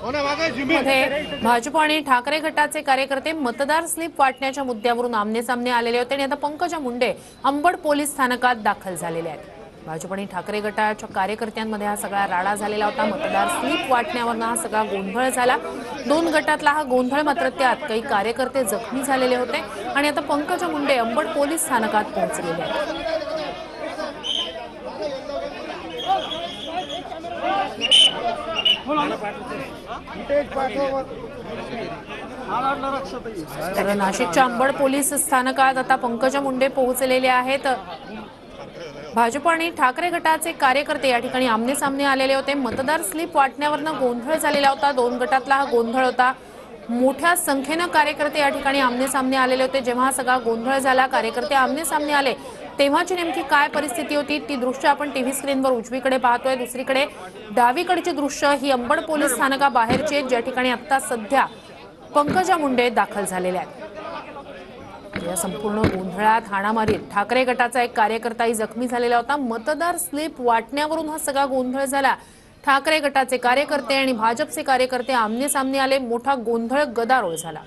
मध्ये भाजप आणि ठाकरे गटाचे कार्यकर्ते मतदार स्लिप वाटण्याच्या मुद्द्यावरून आमने-सामने आलेले होते आणि आता पंकजा मुंडे अंबड पोलीस स्थानकात दाखल झालेले आहेत। भाजप आणि ठाकरे गटाच्या कार्यकर्त्यांमध्ये हा सगळा राडा झालेला होता। मतदार स्लिप वाटण्यावरून हा सगळा गोंधळ झाला। दोन गटातला हा गोंधळ, मात्र त्यात काही कार्यकर्ते जखमी झालेले होते आणि आता पंकजा मुंडे अंबड पोलीस स्थानकात पोहोचलेले आहेत। तर नाशिकच्या अंबड पोलीस स्थानकात आता पंकजा मुंडे पोहोचलेले आहेत। भाजप आणि ठाकरे गटाचे कार्यकर्ते या ठिकाणी आमने-सामने आलेले होते। मतदार स्लिप वाटण्यावरून गोंधळ झालेला होता। दोन गटातला हा गोंधळ होता। मोठ्या संख्येने कार्यकर्ते या ठिकाणी आमने-सामने आलेले होते। जेव्हा सगळा गोंधळ झाला, कार्यकर्ते आमने-सामने आले, तेव्हाची नेमकी काय परिस्थिती होती ती दृश्य आपण टीव्ही स्क्रीनवर उजवीकडे पाहतोय। दुसरीकडे डावीकडचे दृश्य ही अंबड पोलीस स्थानकाबाहेरचे, ज्या ठिकाणी आता सध्या पंकजा मुंडे दाखल झालेले आहेत। या संपूर्ण गोंधळात, हाणामारीत ठाकरे गटाचा एक कार्यकर्ताही जखमी झालेला होता। मतदार स्लिप वाटण्यावरून हा सगळा गोंधळ झाला। ठाकरे गटाचे कार्यकर्ते आणि भाजपचे कार्यकर्ते आमने-सामने आले, मोठा गोंधळ, गदारोळ झाला।